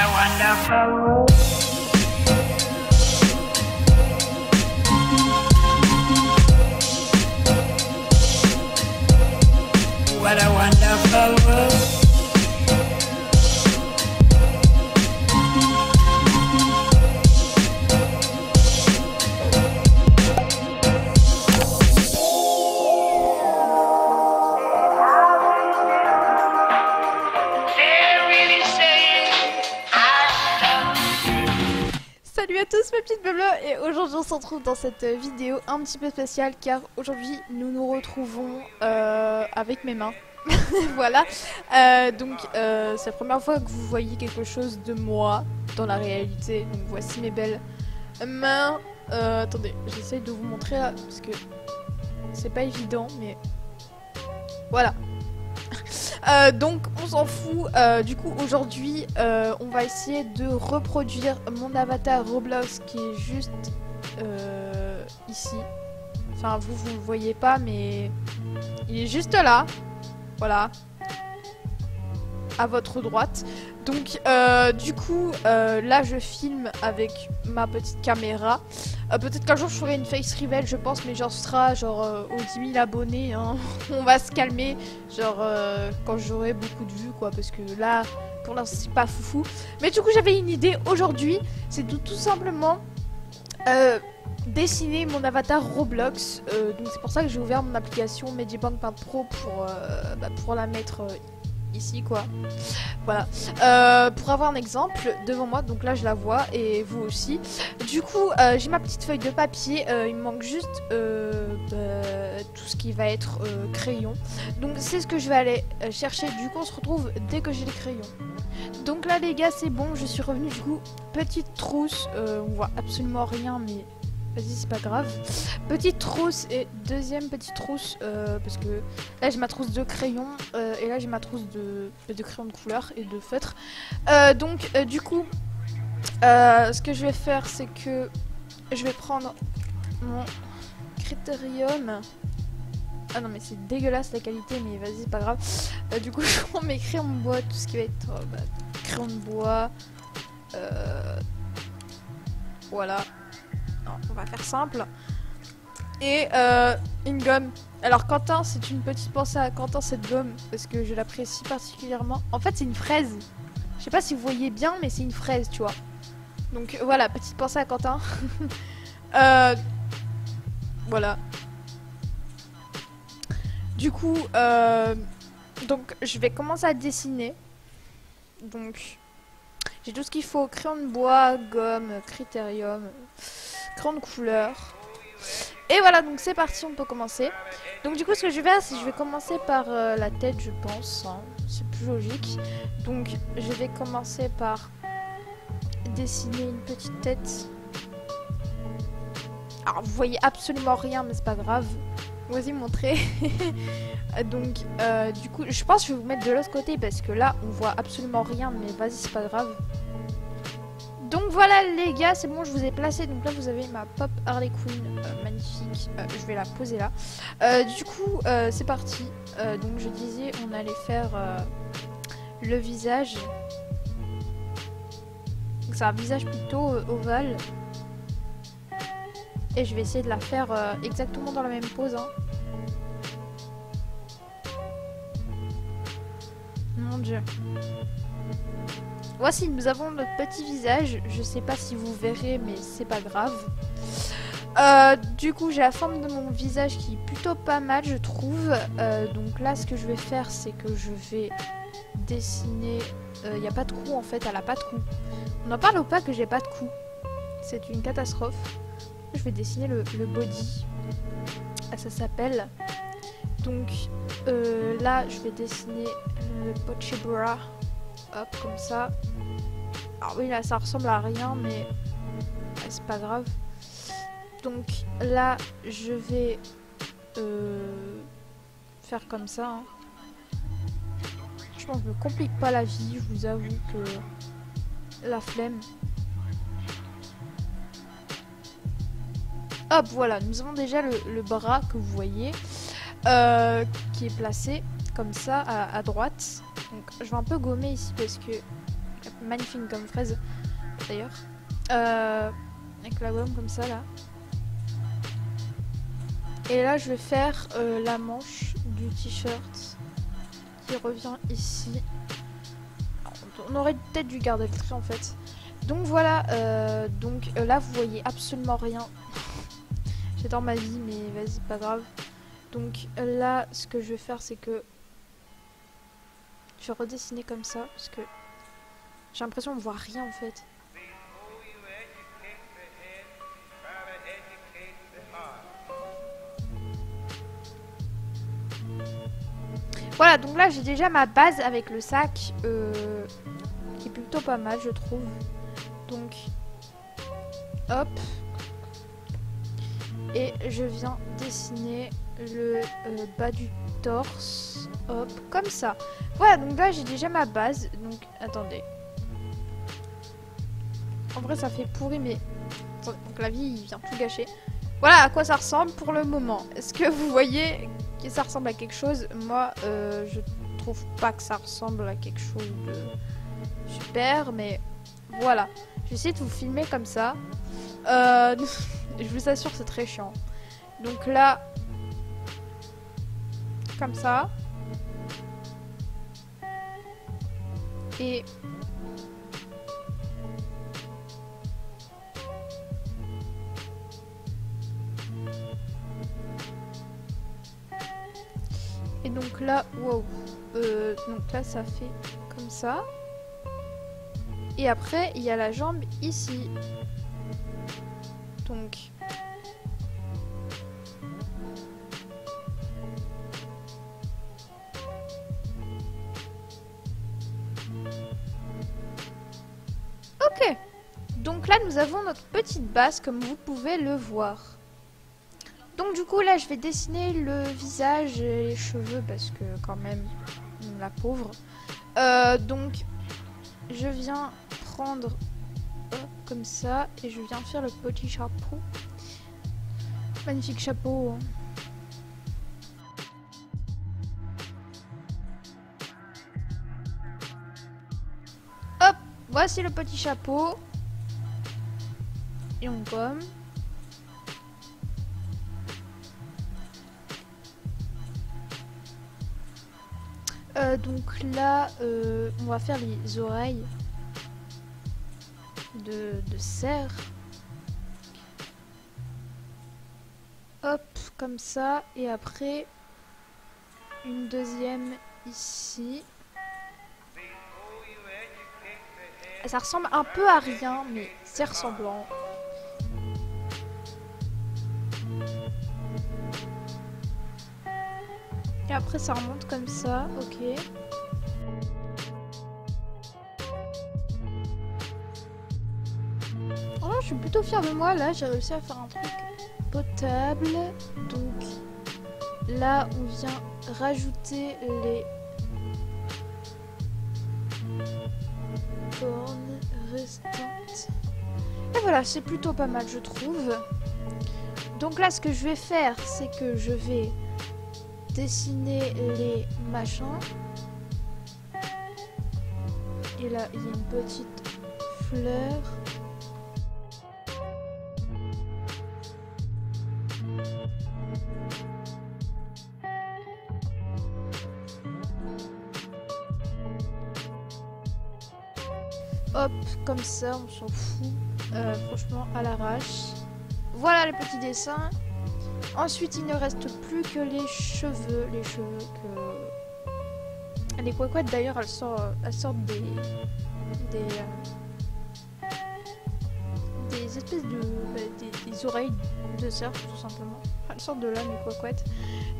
a wonderful world. What a wonderful world. Salut à tous mes petites bleu et aujourd'hui on se retrouve dans cette vidéo un petit peu spéciale car aujourd'hui nous nous retrouvons avec mes mains. Voilà, donc c'est la première fois que vous voyez quelque chose de moi dans la réalité, donc voici mes belles mains. Attendez, j'essaye de vous montrer là parce que c'est pas évident mais voilà. Donc on s'en fout, du coup aujourd'hui on va essayer de reproduire mon avatar Roblox qui est juste ici. Enfin vous le voyez pas mais il est juste là, voilà, à votre droite. Donc du coup là je filme avec ma petite caméra. Peut-être qu'un jour je ferai une face reveal je pense, mais genre ce sera genre aux 10 000 abonnés hein. On va se calmer genre quand j'aurai beaucoup de vues quoi, parce que là pour l'instant c'est pas foufou. Mais du coup j'avais une idée aujourd'hui, c'est de tout simplement dessiner mon avatar Roblox. Donc c'est pour ça que j'ai ouvert mon application Medibank Paint Pro pour la mettre ici quoi, voilà, pour avoir un exemple devant moi. Donc là je la vois et vous aussi. Du coup j'ai ma petite feuille de papier, il me manque juste tout ce qui va être crayon. Donc c'est ce que je vais aller chercher. Du coup on se retrouve dès que j'ai les crayons. Donc là les gars c'est bon, je suis revenue. Du coup petite trousse, on voit absolument rien mais vas-y c'est pas grave. Petite trousse et deuxième petite trousse parce que là j'ai ma trousse de crayon et là j'ai ma trousse de crayon de couleur et de feutre. Donc du coup ce que je vais faire c'est que je vais prendre mon critérium. Ah non mais c'est dégueulasse la qualité mais vas-y c'est pas grave. Du coup je prends mes crayons de bois, tout ce qui va être crayon de bois. Voilà. Non, on va faire simple. Et une gomme. Alors Quentin, c'est une petite pensée à Quentin cette gomme parce que je l'apprécie particulièrement. En fait c'est une fraise. Je sais pas si vous voyez bien mais c'est une fraise tu vois. Donc voilà, petite pensée à Quentin. Voilà. Du coup donc je vais commencer à dessiner. Donc j'ai tout ce qu'il faut, crayon de bois, gomme, critérium, crayon de couleur. Et voilà, donc c'est parti, on peut commencer. Donc du coup ce que je vais faire c'est que je vais commencer par la tête je pense, hein. C'est plus logique. Donc je vais commencer par dessiner une petite tête. Alors vous voyez absolument rien mais c'est pas grave. Vas-y montrer. Donc du coup je pense que je vais vous mettre de l'autre côté parce que là on voit absolument rien mais vas-y c'est pas grave. Donc voilà les gars, c'est bon, je vous ai placé. Donc là vous avez ma pop Harley Quinn, magnifique. Je vais la poser là. Du coup c'est parti. Donc je disais on allait faire le visage. Donc c'est un visage plutôt ovale. Et je vais essayer de la faire exactement dans la même pose hein. Mon dieu. Voici, nous avons notre petit visage. Je sais pas si vous verrez, mais c'est pas grave. Du coup, j'ai la forme de mon visage qui est plutôt pas mal, je trouve. Donc là, ce que je vais faire, c'est que je vais dessiner... Il n'y a pas de cou, en fait. Elle a pas de cou. On en parle ou pas que j'ai pas de cou? C'est une catastrophe. Je vais dessiner le body. Ça s'appelle... Donc là, je vais dessiner le poche bras. Hop, comme ça. Alors oui, là, ça ressemble à rien, mais c'est pas grave. Donc là, je vais faire comme ça. Hein. Je pense que je me complique pas la vie, je vous avoue que la flemme. Hop, voilà, nous avons déjà le bras que vous voyez, qui est placé comme ça à droite. Donc je vais un peu gommer ici parce que magnifique comme fraise d'ailleurs. Avec la gomme comme ça là. Et là je vais faire la manche du t-shirt qui revient ici. On aurait peut-être dû garder le trait en fait. Donc voilà, là vous voyez absolument rien. J'adore ma vie mais vas-y pas grave. Donc là ce que je vais faire c'est que je vais redessiner comme ça parce que j'ai l'impression qu'on voit rien en fait. Voilà, donc là j'ai déjà ma base avec le sac qui est plutôt pas mal je trouve. Donc hop. Et je viens dessiner le bas du torse. Hop, comme ça. Voilà, donc là j'ai déjà ma base. Donc attendez. En vrai ça fait pourri mais... Attendez, mon clavier il vient tout gâcher. Voilà à quoi ça ressemble pour le moment. Est-ce que vous voyez que ça ressemble à quelque chose? Moi je trouve pas que ça ressemble à quelque chose de super. Mais voilà. Je vais essayer de vous filmer comme ça. Je vous assure c'est très chiant. Donc là... Comme ça. Et... Et donc là, wow. Donc là ça fait comme ça. Et après il y a la jambe ici. Donc... Ok. Donc là nous avons notre petite base comme vous pouvez le voir. Donc du coup là je vais dessiner le visage et les cheveux parce que quand même la pauvre. Donc je viens prendre comme ça et je viens faire le petit chapeau. Magnifique chapeau. Hop, voici le petit chapeau. Et on gomme. Donc là, on va faire les oreilles de cerf. Hop, comme ça. Et après, une deuxième ici. Ça ressemble un peu à rien, mais c'est ressemblant. Et après ça remonte comme ça, ok. Oh, je suis plutôt fière de moi, là j'ai réussi à faire un truc potable. Donc là on vient rajouter les cornes restantes. Et voilà, c'est plutôt pas mal je trouve. Donc là ce que je vais faire c'est que je vais dessiner les machins. Et là il y a une petite fleur. Hop, comme ça, on s'en fout. Franchement, à l'arrache. Voilà le petit dessin. Ensuite, il ne reste plus que les cheveux. Les cheveux que... Les couecouettes, d'ailleurs, elles sortent des espèces de... des oreilles de cerf, tout simplement. Elles sortent de là, mes couecouettes.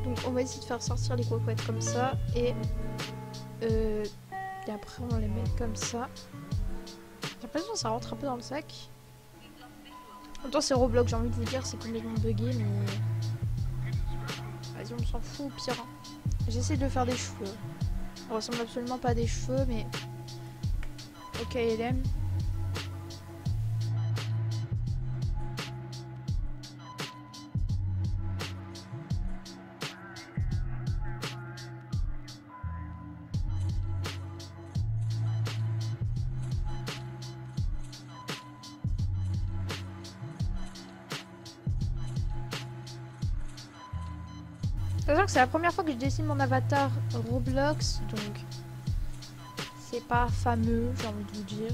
Donc, on va essayer de faire sortir les couecouettes comme ça. Et après, on va les mettre comme ça. J'ai l'impression que ça rentre un peu dans le sac. En même temps, c'est Roblox, j'ai envie de vous dire, c'est complètement bugué, mais... Vas-y, on s'en fout au pire. J'essaie de faire des cheveux. Ça ressemble absolument pas à des cheveux, mais... Ok, LM. Sachant que c'est la première fois que je dessine mon avatar Roblox, donc c'est pas fameux, j'ai envie de vous dire.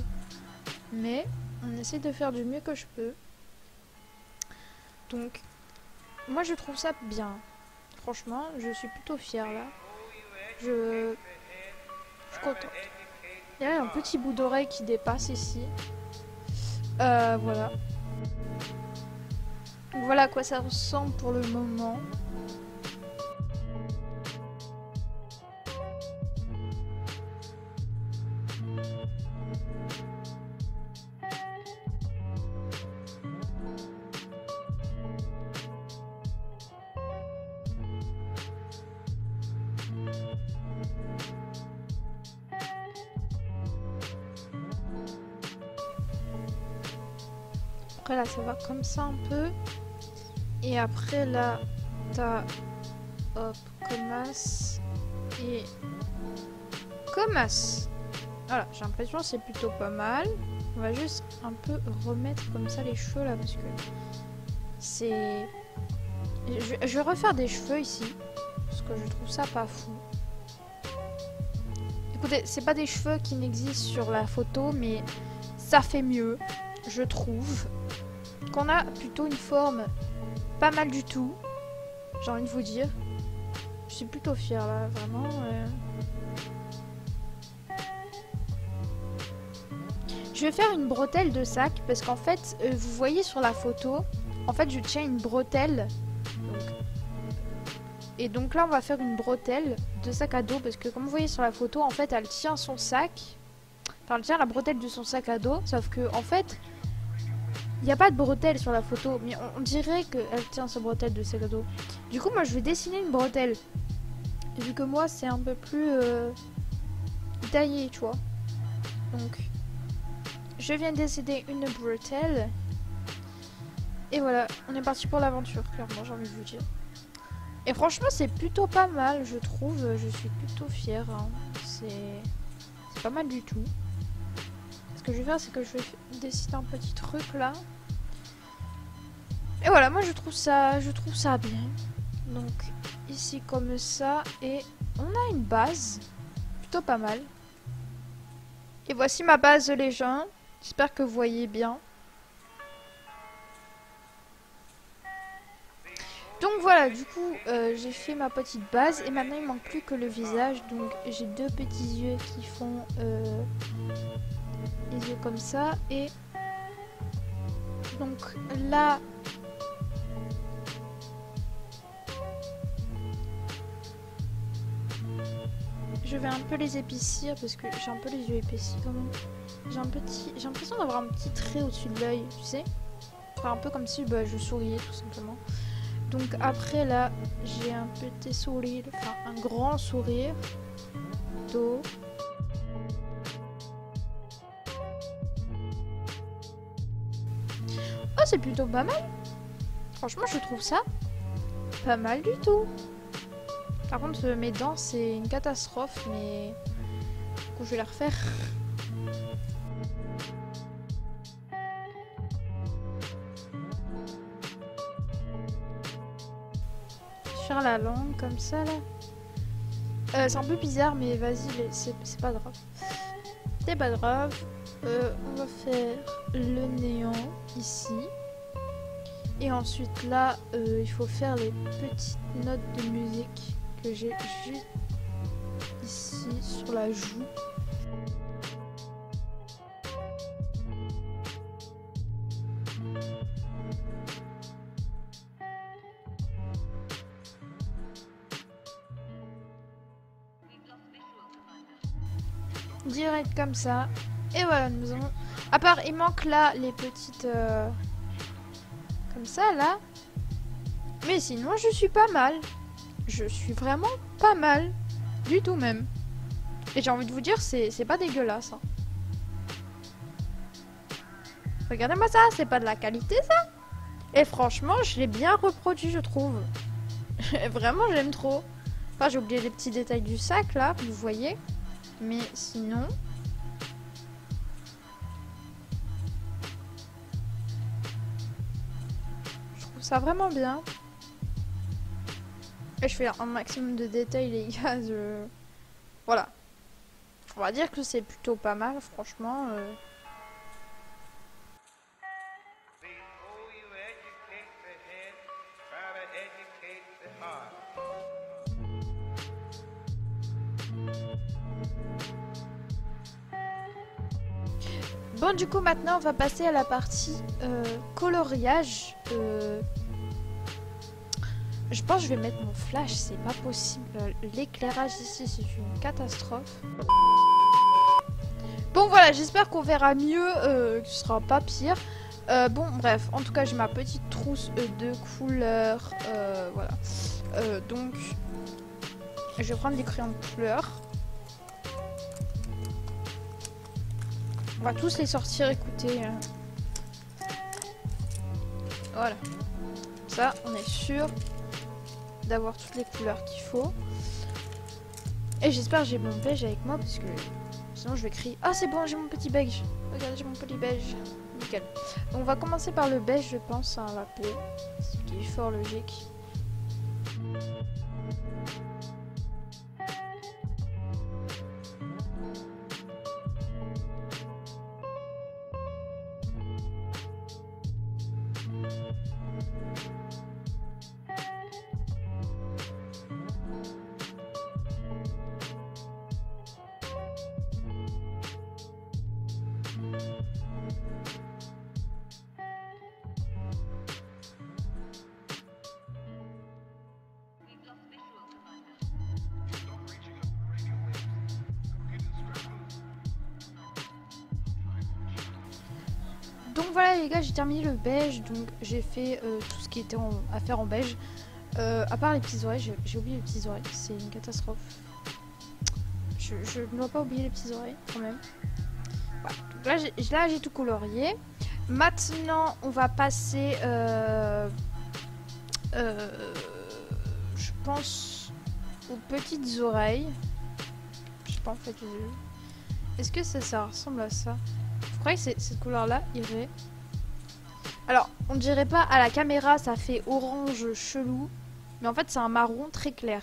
Mais on essaie de faire du mieux que je peux. Donc, moi je trouve ça bien. Franchement, je suis plutôt fière là. Je suis contente. Il y a un petit bout d'oreille qui dépasse ici. Voilà. Donc voilà à quoi ça ressemble pour le moment. Après là ça va comme ça un peu. Et après là t'as hop Comas et Comas. Voilà, j'ai l'impression que c'est plutôt pas mal. On va juste un peu remettre comme ça les cheveux là parce que c'est... Je vais refaire des cheveux ici parce que je trouve ça pas fou. Écoutez, c'est pas des cheveux qui n'existent sur la photo mais ça fait mieux, je trouve. Qu'on a plutôt une forme pas mal du tout, j'ai envie de vous dire. Je suis plutôt fière là, vraiment. Je vais faire une bretelle de sac parce qu'en fait, vous voyez sur la photo, en fait je tiens une bretelle. Et donc là on va faire une bretelle de sac à dos parce que comme vous voyez sur la photo, en fait elle tient son sac. Enfin elle tient la bretelle de son sac à dos, sauf que en fait... Il n'y a pas de bretelle sur la photo, mais on dirait qu'elle tient sa bretelle de sac à dos. Du coup, moi, je vais dessiner une bretelle. Et vu que moi, c'est un peu plus taillé, tu vois. Donc, je viens de dessiner une bretelle. Et voilà, on est parti pour l'aventure, clairement, j'ai envie de vous dire. Et franchement, c'est plutôt pas mal, je trouve. Je suis plutôt fière. Hein. C'est pas mal du tout. Ce que je vais faire, c'est que je vais dessiner un petit truc là. Et voilà, moi je trouve ça bien. Donc ici comme ça, et on a une base plutôt pas mal. Et voici ma base les gens. J'espère que vous voyez bien. Donc voilà, du coup j'ai fait ma petite base et maintenant il manque plus que le visage. Donc j'ai deux petits yeux qui font les yeux comme ça, et donc là je vais un peu les épaissir parce que j'ai un peu les yeux épaissis quand même. J'ai l'impression d'avoir un petit trait au-dessus de l'œil, tu sais, enfin un peu comme si je souriais tout simplement. Donc après là j'ai un petit sourire, enfin un grand sourire dos. Oh, c'est plutôt pas mal. Franchement, je trouve ça pas mal du tout. Par contre, mes dents, c'est une catastrophe, mais du coup, je vais les refaire. Faire la langue comme ça, là. C'est un peu bizarre, mais vas-y, c'est pas grave. C'est pas grave. On va faire le néant ici. Et ensuite là, il faut faire les petites notes de musique que j'ai juste ici sur la joue. Direct comme ça. Et voilà, nous avons... À part, il manque là les petites... Comme ça, là. Mais sinon, je suis pas mal. Je suis vraiment pas mal. Du tout, même. Et j'ai envie de vous dire, c'est pas dégueulasse. Hein. Regardez-moi ça, c'est pas de la qualité, ça. Et franchement, je l'ai bien reproduit, je trouve. Vraiment, j'aime trop. Enfin, j'ai oublié les petits détails du sac, là, vous voyez. Mais sinon... je trouve ça vraiment bien. je fais un maximum de détails les gars. Voilà. On va dire que c'est plutôt pas mal franchement. Bon du coup maintenant on va passer à la partie coloriage. Je pense que je vais mettre mon flash, c'est pas possible. L'éclairage ici c'est une catastrophe. Bon voilà, j'espère qu'on verra mieux, que ce sera pas pire. Bon bref, en tout cas j'ai ma petite trousse de couleurs. Voilà. Donc je vais prendre des crayons de couleur. On va tous les sortir, écoutez. Voilà. Ça, on est sûr d'avoir toutes les couleurs qu'il faut. Et j'espère que j'ai mon beige avec moi parce que sinon je vais crier. Ah c'est bon, j'ai mon petit beige. Regardez, j'ai mon petit beige. Nickel. Donc on va commencer par le beige, je pense, à la peau. Ce qui est fort logique. Donc voilà les gars, j'ai terminé le beige, donc j'ai fait tout ce qui était à faire en beige. À part les petites oreilles, j'ai oublié les petites oreilles, c'est une catastrophe. Je ne dois pas oublier les petites oreilles quand même. Voilà. Donc là j'ai tout colorié. Maintenant on va passer, je pense, aux petites oreilles. Je sais pas en fait, est-ce que ça ressemble à ça? Je croyais que cette couleur-là irait. Alors, on ne dirait pas à la caméra, ça fait orange chelou. Mais en fait, c'est un marron très clair.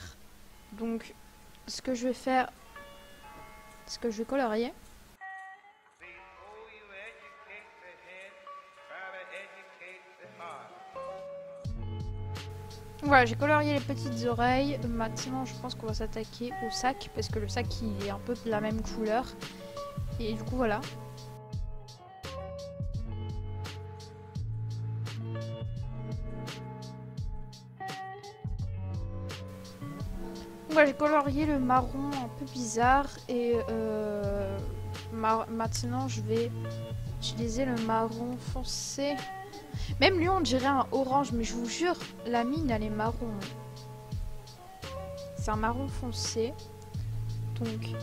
Donc, ce que je vais faire, ce que je vais colorier. Voilà, j'ai colorié les petites oreilles. Maintenant, je pense qu'on va s'attaquer au sac. Parce que le sac, il est un peu de la même couleur. Et du coup, voilà. Voilà, j'ai colorié le marron un peu bizarre et maintenant je vais utiliser le marron foncé. Même lui on dirait un orange, mais je vous jure, la mine elle est marron. C'est un marron foncé. Donc...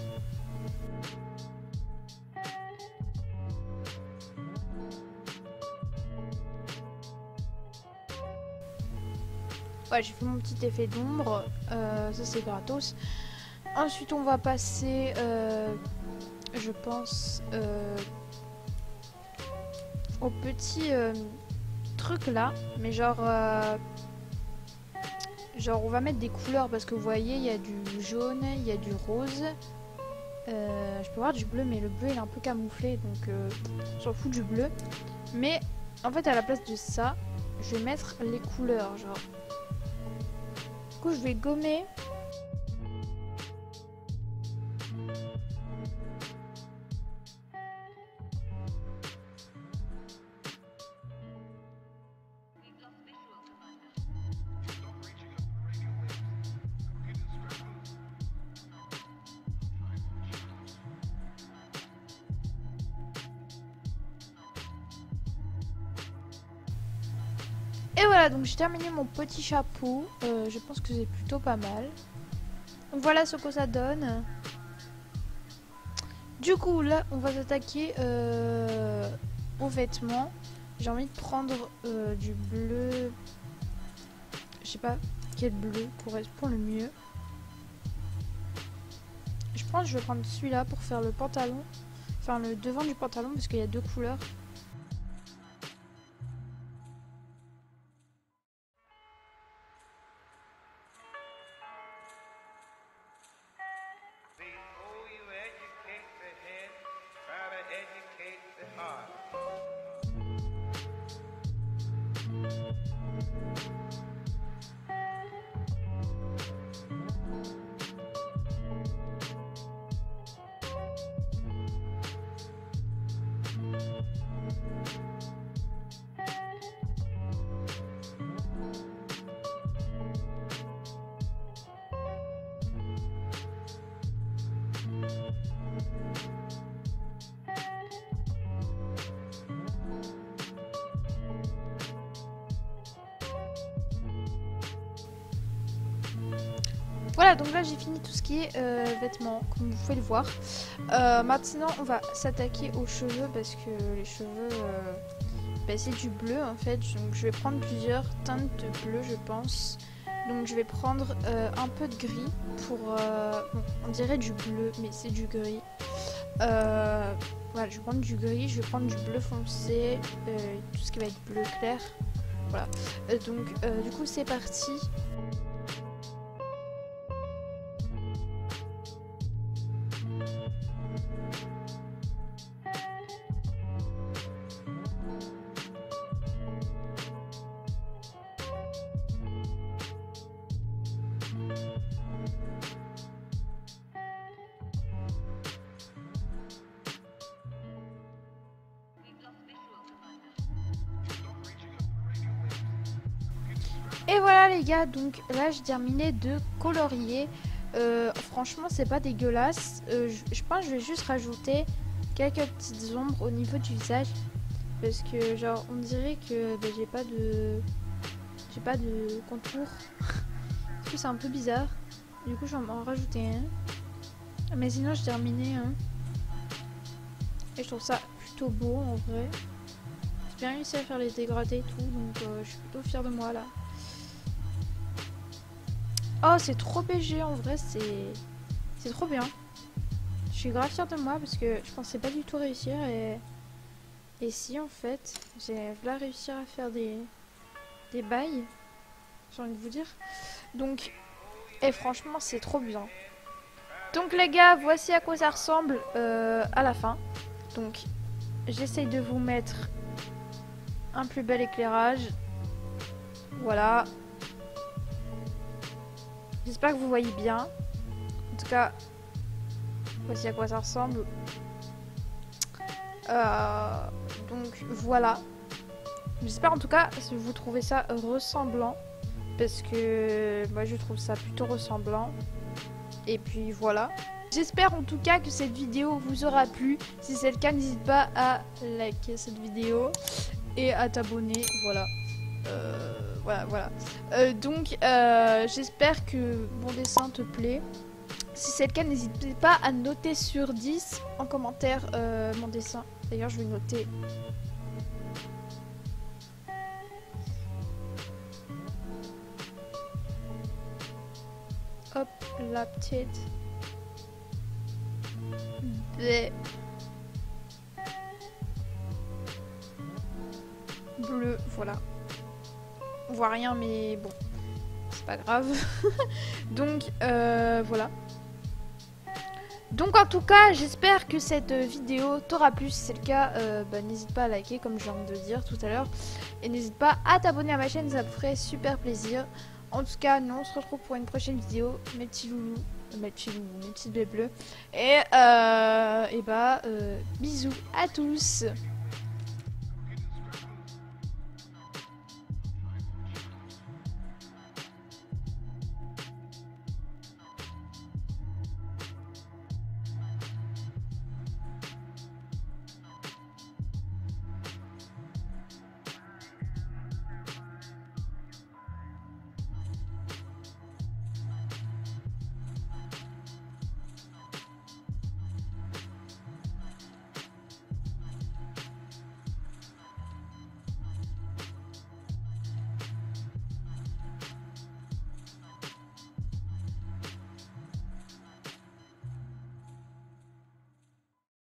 Ouais, j'ai fait mon petit effet d'ombre, ça c'est gratos. Ensuite on va passer, je pense, au petit truc là, mais genre on va mettre des couleurs parce que vous voyez il y a du jaune, il y a du rose. Je peux voir du bleu, mais le bleu il est un peu camouflé, donc on s'en fout du bleu. Mais en fait à la place de ça, je vais mettre les couleurs, genre. Du coup, je vais gommer. Et voilà, donc j'ai terminé mon petit chapeau. Je pense que c'est plutôt pas mal. Donc voilà ce que ça donne. Du coup, là, on va s'attaquer aux vêtements. J'ai envie de prendre du bleu. Je sais pas quel bleu correspond le mieux. Je pense que je vais prendre celui-là pour faire le pantalon. Enfin, le devant du pantalon, parce qu'il y a deux couleurs. Voilà, donc là j'ai fini tout ce qui est vêtements, comme vous pouvez le voir. Maintenant on va s'attaquer aux cheveux parce que les cheveux, bah, c'est du bleu en fait. Donc je vais prendre plusieurs teintes de bleu je pense. Donc je vais prendre un peu de gris pour... bon, on dirait du bleu mais c'est du gris. Voilà, je vais prendre du gris, je vais prendre du bleu foncé, tout ce qui va être bleu clair. Voilà, donc du coup c'est parti. Et voilà les gars, donc là j'ai terminé de colorier. Franchement c'est pas dégueulasse. Je pense que je vais juste rajouter quelques petites ombres au niveau du visage. Parce que genre on dirait que bah, j'ai pas de contour. Parce que c'est un peu bizarre. Du coup je vais en rajouter un. Mais sinon j'ai terminé un. Et je trouve ça plutôt beau en vrai. J'ai bien réussi à faire les dégradés et tout. Donc je suis plutôt fière de moi là. Oh, c'est trop BG en vrai, c'est trop bien. Je suis grave fière de moi parce que je pensais pas du tout réussir et si en fait, j'ai là réussi à faire des bails, j'ai envie de vous dire. Donc, et franchement, c'est trop bien. Donc les gars, voici à quoi ça ressemble à la fin. Donc, j'essaye de vous mettre un plus bel éclairage. Voilà. J'espère que vous voyez bien. En tout cas, voici à quoi ça ressemble. Donc voilà. J'espère en tout cas si vous trouvez ça ressemblant. Parce que moi je trouve ça plutôt ressemblant. Et puis voilà. J'espère en tout cas que cette vidéo vous aura plu. Si c'est le cas, n'hésite pas à liker cette vidéo et à t'abonner. Voilà. Voilà. Donc j'espère que mon dessin te plaît. Si c'est le cas, n'hésitez pas à noter sur 10 en commentaire mon dessin. D'ailleurs je vais noter. Hop, la petite baie bleue, voilà. On voit rien mais bon, c'est pas grave. Donc voilà. Donc en tout cas j'espère que cette vidéo t'aura plu. Si c'est le cas, bah, n'hésite pas à liker comme je viens de le dire tout à l'heure. Et n'hésite pas à t'abonner à ma chaîne, ça me ferait super plaisir. En tout cas nous on se retrouve pour une prochaine vidéo. Mes petits loulous, mes petites baies bleues. Et bah bisous à tous.